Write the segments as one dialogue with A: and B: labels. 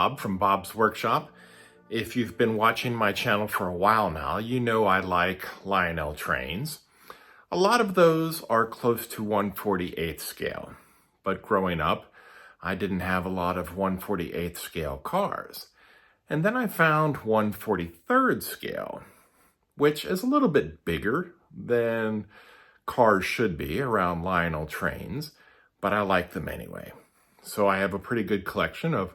A: Bob from Bob's Workshop. If you've been watching my channel for a while now, you know I like Lionel Trains. A lot of those are close to 1/48 scale, but growing up, I didn't have a lot of 1/48 scale cars. And then I found 1/43 scale, which is a little bit bigger than cars should be around Lionel Trains, but I like them anyway. So I have a pretty good collection of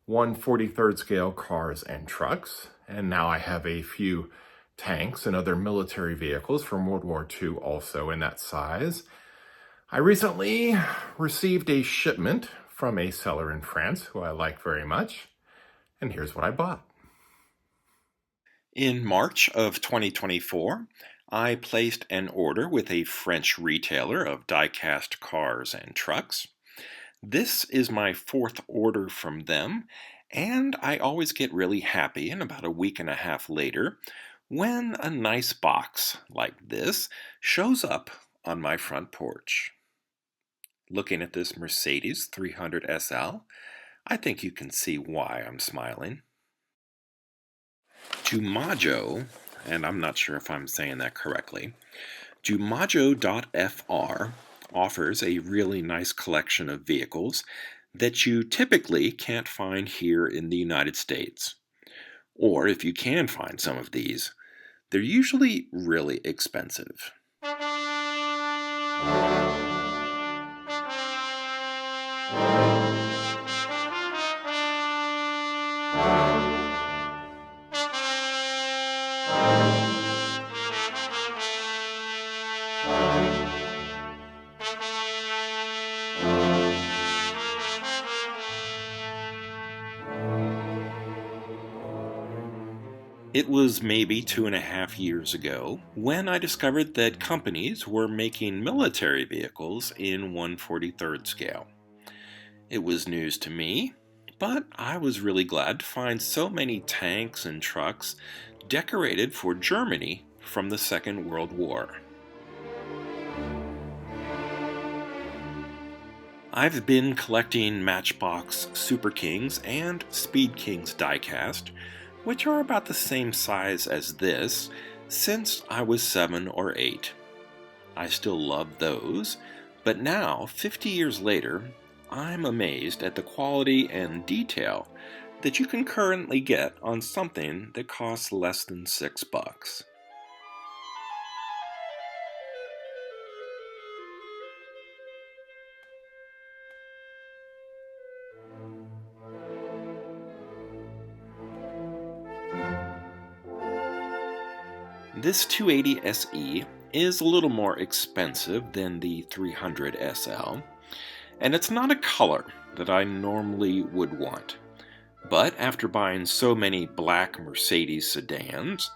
A: 1/43 scale cars and trucks, and now I have a few tanks and other military vehicles from World War II also in that size. I recently received a shipment from a seller in France who I like very much, and here's what I bought.
B: In March of 2024, I placed an order with a French retailer of die-cast cars and trucks. This is my fourth order from them, and I always get really happy about a week and a half later when a nice box like this shows up on my front porch. Looking at this Mercedes 300 SL, I think you can see why I'm smiling. JUMAJO, and I'm not sure if I'm saying that correctly, JUMAJO.FR offers a really nice collection of vehicles that you typically can't find here in the United States. Or if you can find some of these, they're usually really expensive. It was maybe 2.5 years ago when I discovered that companies were making military vehicles in 1/43 scale. It was news to me, but I was really glad to find so many tanks and trucks decorated for Germany from the Second World War. I've been collecting Matchbox Super Kings and Speed Kings diecast, which are about the same size as this, since I was 7 or 8. I still love those, but now, 50 years later, I'm amazed at the quality and detail that you can currently get on something that costs less than $6. This 280 SE is a little more expensive than the 300 SL, and it's not a color that I normally would want. But after buying so many black Mercedes sedans,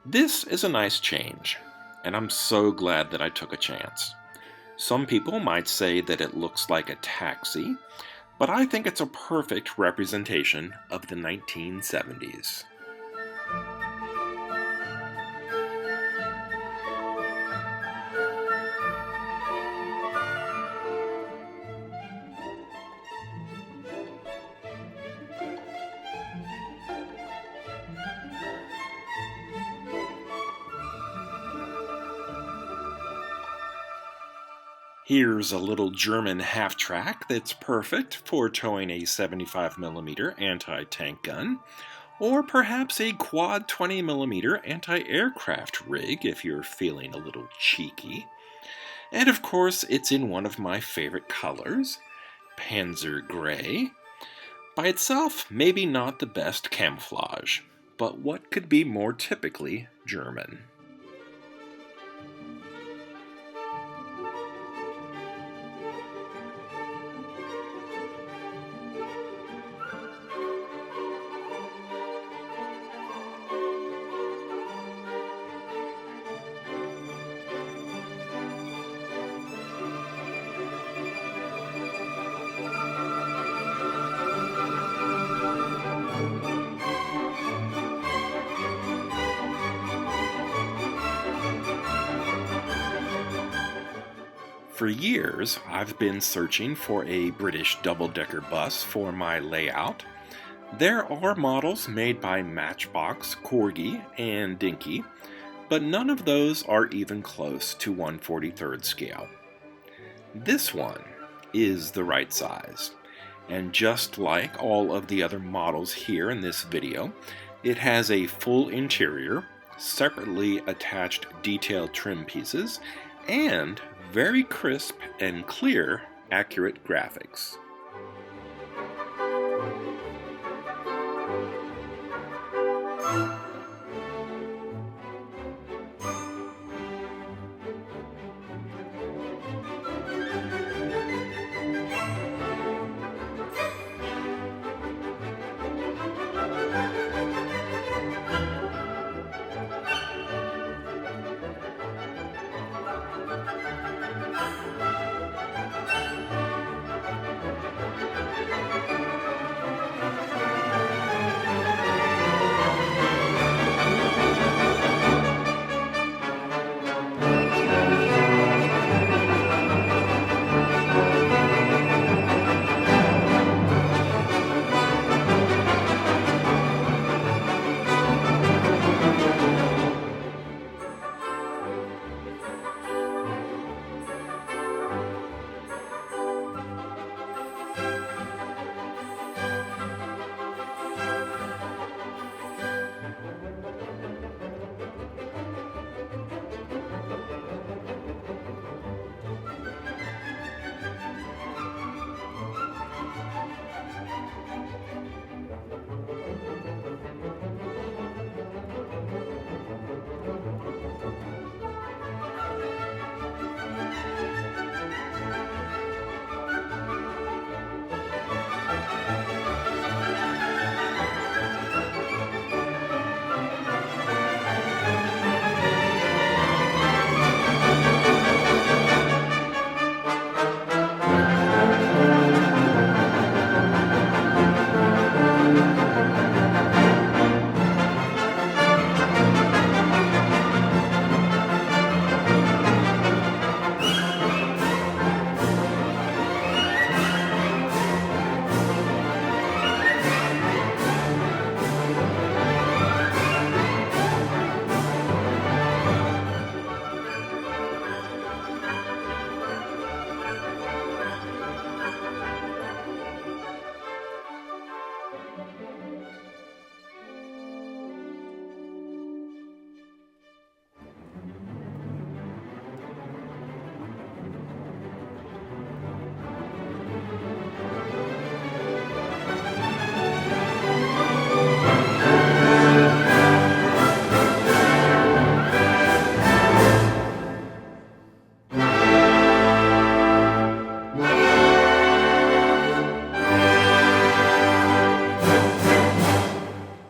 B: this is a nice change, and I'm so glad that I took a chance. Some people might say that it looks like a taxi, but I think it's a perfect representation of the 1970s. Here's a little German half-track that's perfect for towing a 75mm anti-tank gun, or perhaps a quad 20mm anti-aircraft rig if you're feeling a little cheeky. And of course, it's in one of my favorite colors, Panzer Gray. By itself, maybe not the best camouflage, but what could be more typically German? For years, I've been searching for a British double-decker bus for my layout, There are models made by Matchbox, Corgi, and Dinky, but none of those are even close to 1/43rd scale. This one is the right size, and just like all of the other models here in this video, it has a full interior, separately attached detailed trim pieces, and very crisp and clear, accurate graphics.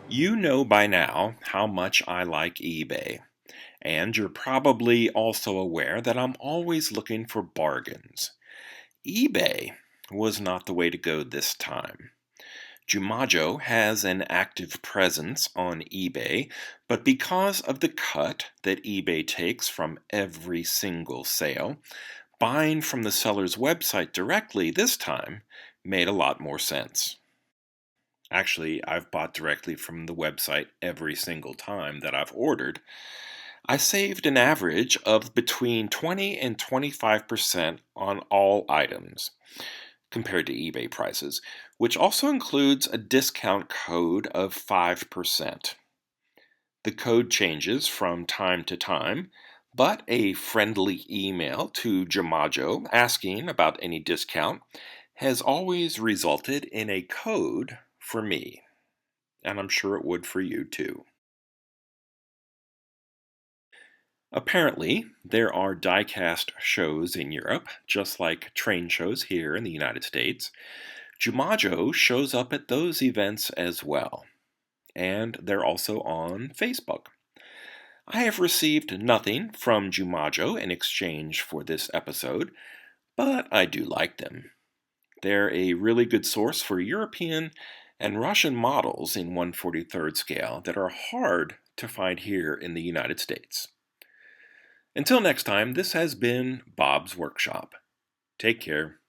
B: You know by now how much I like eBay, and you're probably also aware that I'm always looking for bargains. eBay was not the way to go this time. JUMAJO has an active presence on eBay, but because of the cut that eBay takes from every single sale, buying from the seller's website directly this time made a lot more sense. Actually, I've bought directly from the website every single time that I've ordered. I saved an average of between 20 and 25% on all items compared to eBay prices, which also includes a discount code of 5%. The code changes from time to time, but a friendly email to JUMAJO asking about any discount has always resulted in a code for me, and I'm sure it would for you too. Apparently, there are diecast shows in Europe, just like train shows here in the United States. JUMAJO shows up at those events as well, and they're also on Facebook. I have received nothing from JUMAJO in exchange for this episode, but I do like them. They're a really good source for European and Russian models in 1/43rd scale that are hard to find here in the United States. Until next time, this has been Bob's Workshop. Take care.